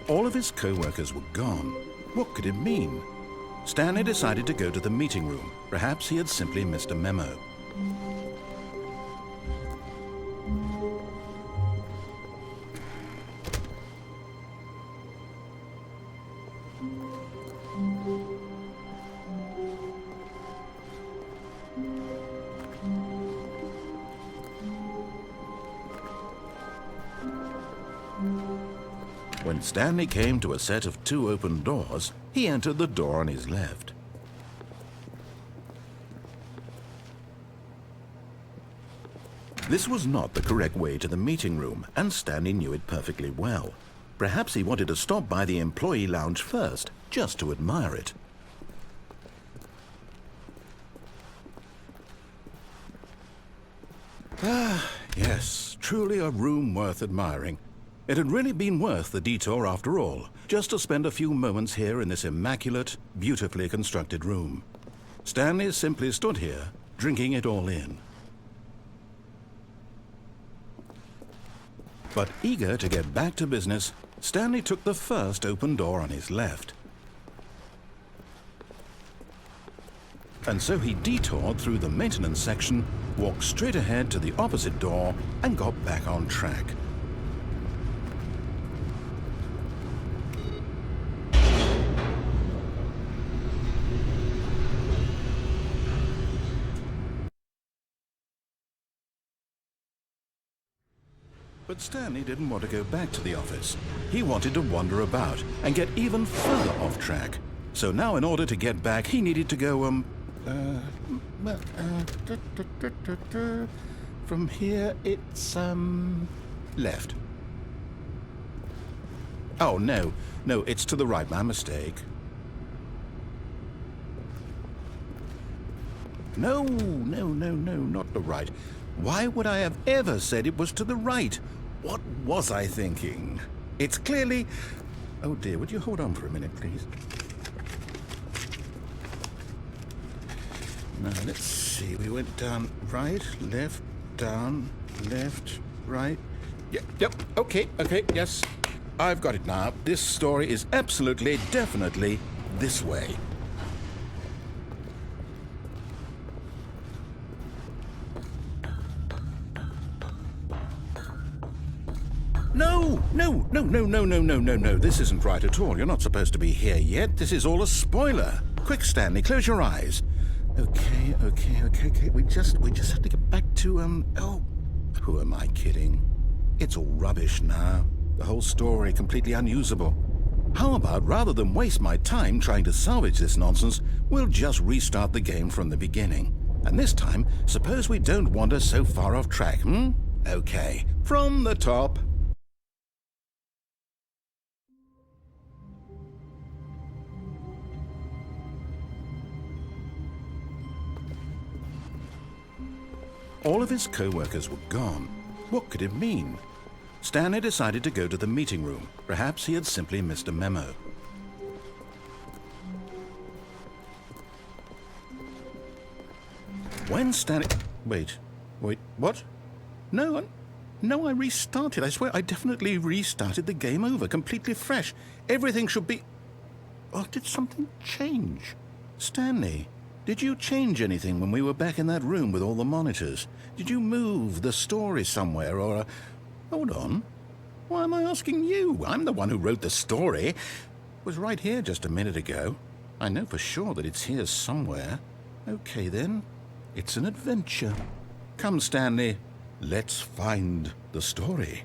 All of his co-workers were gone. What could it mean? Stanley decided to go to the meeting room. Perhaps he had simply missed a memo. When Stanley came to a set of 2 open doors, he entered the door on his left. This was not the correct way to the meeting room, and Stanley knew it perfectly well. Perhaps he wanted to stop by the employee lounge first, just to admire it. Ah, yes, truly a room worth admiring. It had really been worth the detour after all, just to spend a few moments here in this immaculate, beautifully constructed room. Stanley simply stood here, drinking it all in. But eager to get back to business, Stanley took the first open door on his left. And so he detoured through the maintenance section, walked straight ahead to the opposite door, and got back on track. But Stanley didn't want to go back to the office. He wanted to wander about and get even further off track. So now in order to get back, he needed to go, from here it's, left. Oh, no, it's to the right, my mistake. No, not the right. Why would I have ever said it was to the right? What was I thinking? It's clearly... Oh dear, would you hold on for a minute, please? Now, let's see. We went down right, left, down, left, right. Yep, okay, yes. I've got it now. This story is absolutely, definitely this way. No. This isn't right at all. You're not supposed to be here yet. This is all a spoiler. Quick, Stanley, close your eyes. Okay. We just have to get back to, oh, who am I kidding? It's all rubbish now. The whole story completely unusable. How about, rather than waste my time trying to salvage this nonsense, we'll just restart the game from the beginning. And this time, suppose we don't wander so far off track, Okay, from the top. All of his co-workers were gone. What could it mean? Stanley decided to go to the meeting room. Perhaps he had simply missed a memo. When Stanley... Wait, what? No, I restarted. I swear I definitely restarted the game over, completely fresh. Everything should be... Oh, did something change? Stanley, did you change anything when we were back in that room with all the monitors? Did you move the story somewhere or... Hold on. Why am I asking you? I'm the one who wrote the story. It was right here just a minute ago. I know for sure that it's here somewhere. Okay, then. It's an adventure. Come, Stanley. Let's find the story.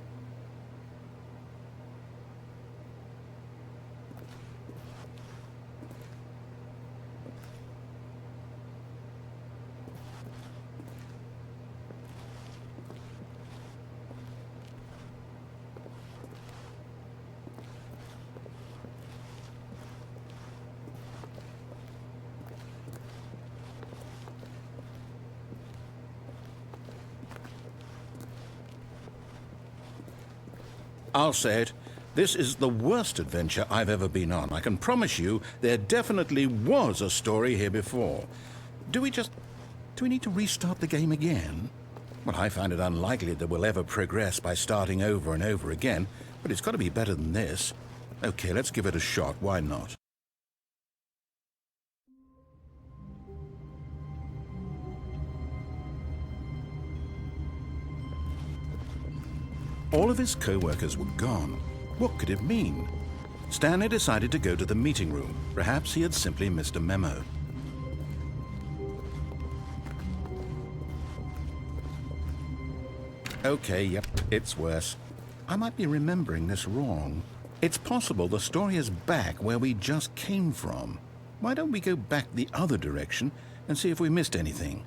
I'll say it. This is the worst adventure I've ever been on. I can promise you there definitely was a story here before. Do we need to restart the game again? Well, I find it unlikely that we'll ever progress by starting over and over again, but it's got to be better than this. Okay, let's give it a shot. Why not? All of his co-workers were gone. What could it mean? Stanley decided to go to the meeting room. Perhaps he had simply missed a memo. Okay, yep, it's worse. I might be remembering this wrong. It's possible the story is back where we just came from. Why don't we go back the other direction and see if we missed anything?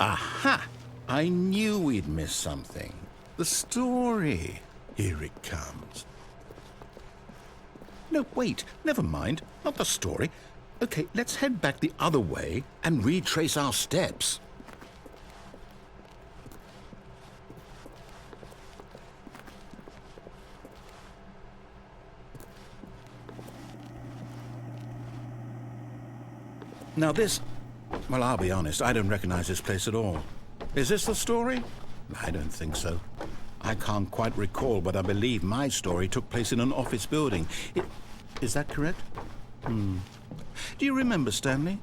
Aha! I knew we'd miss something. The story. Here it comes. No, wait. Never mind. Not the story. Okay, let's head back the other way and retrace our steps. Now this... Well, I'll be honest, I don't recognize this place at all. Is this the story? I don't think so. I can't quite recall, but I believe my story took place in an office building. Is that correct? Do you remember, Stanley?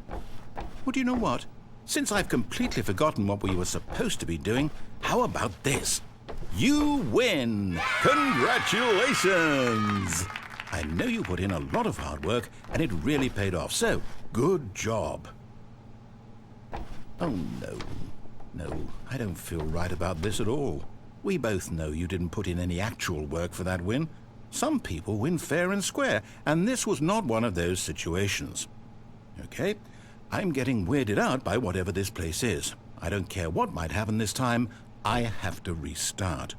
Well, do you know what? Since I've completely forgotten what we were supposed to be doing, how about this? You win! Congratulations! I know you put in a lot of hard work, and it really paid off, so good job. Oh, no. No, I don't feel right about this at all. We both know you didn't put in any actual work for that win. Some people win fair and square, and this was not one of those situations. Okay, I'm getting weirded out by whatever this place is. I don't care what might happen this time. I have to restart.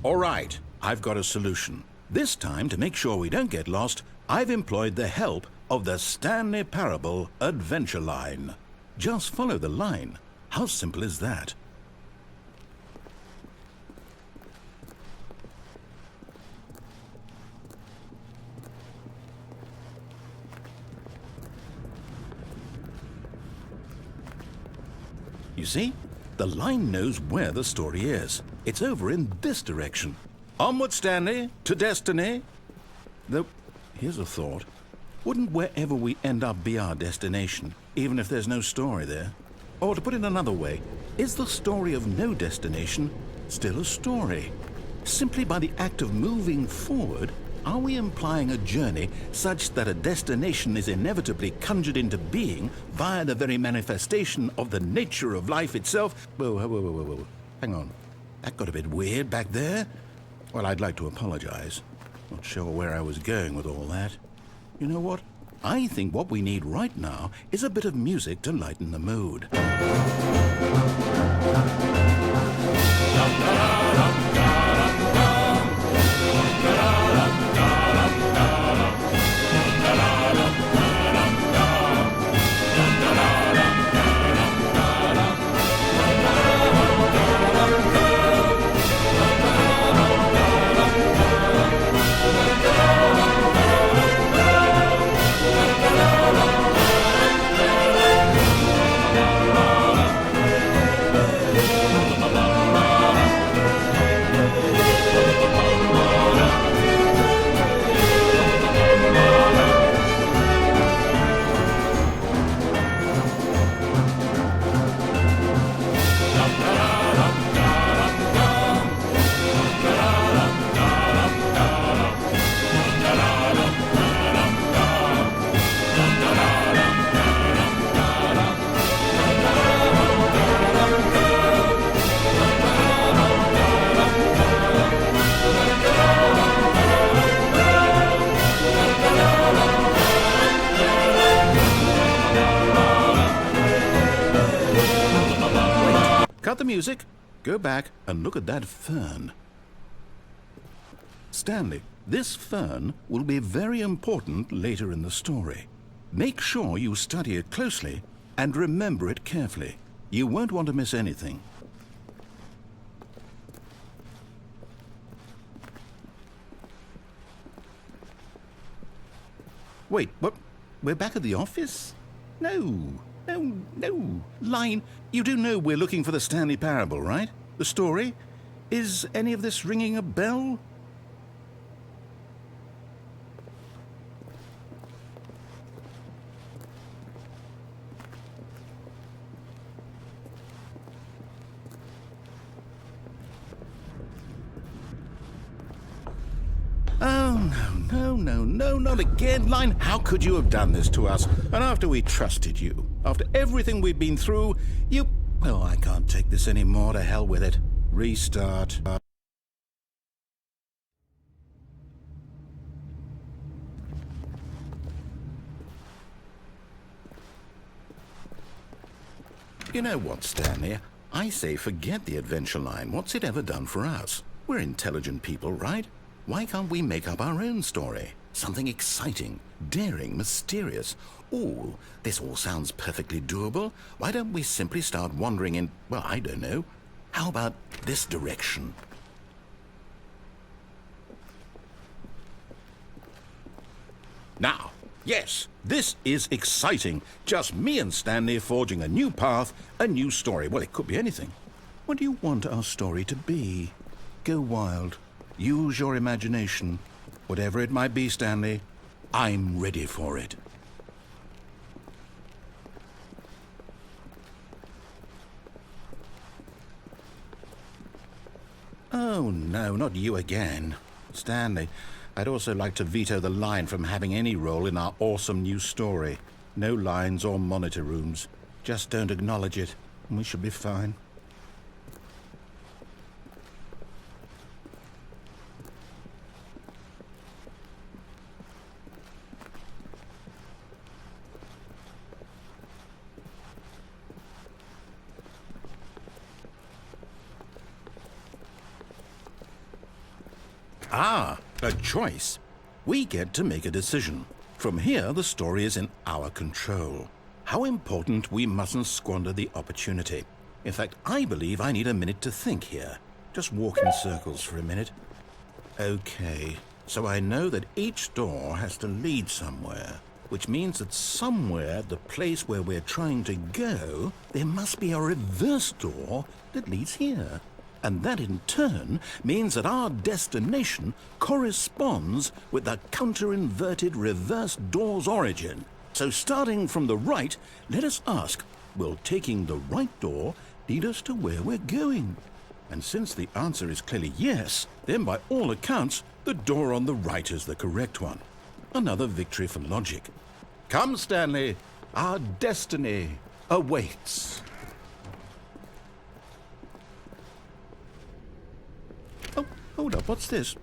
All right, I've got a solution. This time, to make sure we don't get lost, I've employed the help of the Stanley Parable adventure line. Just follow the line. How simple is that? You see? The line knows where the story is. It's over in this direction. Onward, Stanley, to destiny. Though, here's a thought. Wouldn't wherever we end up be our destination, even if there's no story there? Or to put it another way, is the story of no destination still a story? Simply by the act of moving forward, are we implying a journey such that a destination is inevitably conjured into being via the very manifestation of the nature of life itself? Whoa. Hang on. That got a bit weird back there. Well, I'd like to apologize. Not sure where I was going with all that. You know what? I think what we need right now is a bit of music to lighten the mood. Cut the music, go back and look at that fern. Stanley, this fern will be very important later in the story. Make sure you study it closely and remember it carefully. You won't want to miss anything. Wait, what? We're back at the office? No. Line, you do know we're looking for the Stanley Parable, right? The story? Is any of this ringing a bell? Oh, no, not again, Line. How could you have done this to us? And after we trusted you, after everything we've been through, you... Well, I can't take this anymore. To hell with it. Restart. You know what, Stanley? I say forget the adventure line. What's it ever done for us? We're intelligent people, right? Why can't we make up our own story? Something exciting, daring, mysterious. Ooh, this all sounds perfectly doable. Why don't we simply start wandering in, well, I don't know. How about this direction? Now, yes, this is exciting. Just me and Stanley forging a new path, a new story. Well, it could be anything. What do you want our story to be? Go wild. Use your imagination. Whatever it might be, Stanley, I'm ready for it. Oh, no, not you again. Stanley, I'd also like to veto the line from having any role in our awesome new story. No lines or monitor rooms. Just don't acknowledge it, and we should be fine. Ah, a choice. We get to make a decision. From here, the story is in our control. How important we mustn't squander the opportunity. In fact, I believe I need a minute to think here. Just walk in circles for a minute. Okay, so I know that each door has to lead somewhere, which means that somewhere at the place where we're trying to go, there must be a reverse door that leads here. And that in turn means that our destination corresponds with the counter-inverted reverse door's origin. So starting from the right, let us ask, will taking the right door lead us to where we're going? And since the answer is clearly yes, then by all accounts, the door on the right is the correct one. Another victory for logic. Come, Stanley, our destiny awaits. Oh, hold up, what's this?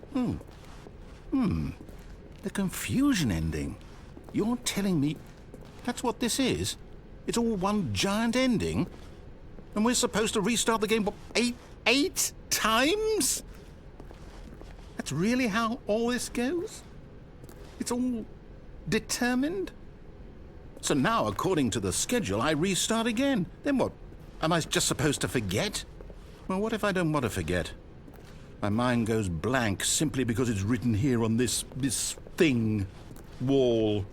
The confusion ending. You're telling me that's what this is? It's all one giant ending? And we're supposed to restart the game, what, eight times? That's really how all this goes? It's all determined? So now, according to the schedule, I restart again. Then what? Am I just supposed to forget? Well, what if I don't want to forget? My mind goes blank simply because it's written here on this thing, wall.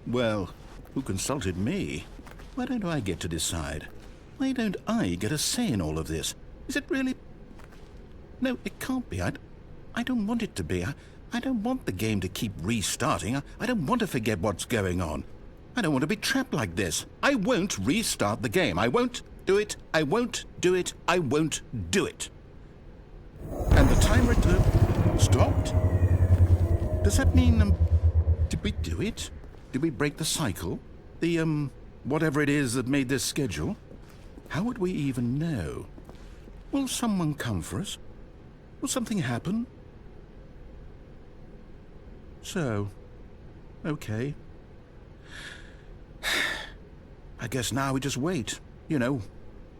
Well, who consulted me? Why don't I get to decide? Why don't I get a say in all of this? Is it really? No, it can't be. I don't want it to be. I don't want the game to keep restarting. I don't want to forget what's going on. I don't want to be trapped like this. I won't restart the game. I won't do it. I won't do it. I won't do it. And the timer stopped? Does that mean, did we do it? Did we break the cycle? The, whatever it is that made this schedule? How would we even know? Will someone come for us? Will something happen? So, okay. I guess now we just wait, you know.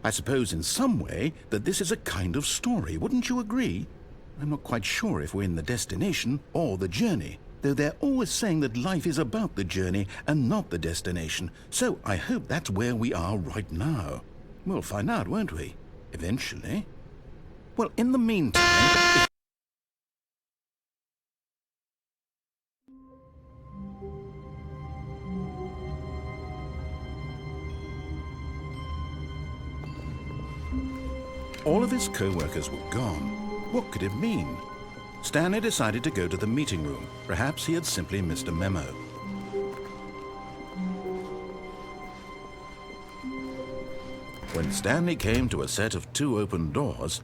I suppose in some way that this is a kind of story, wouldn't you agree? I'm not quite sure if we're in the destination or the journey, though they're always saying that life is about the journey and not the destination, so I hope that's where we are right now. We'll find out, won't we? Eventually. Well, in the meantime... All of his co-workers were gone. What could it mean? Stanley decided to go to the meeting room. Perhaps he had simply missed a memo. When Stanley came to a set of 2 open doors,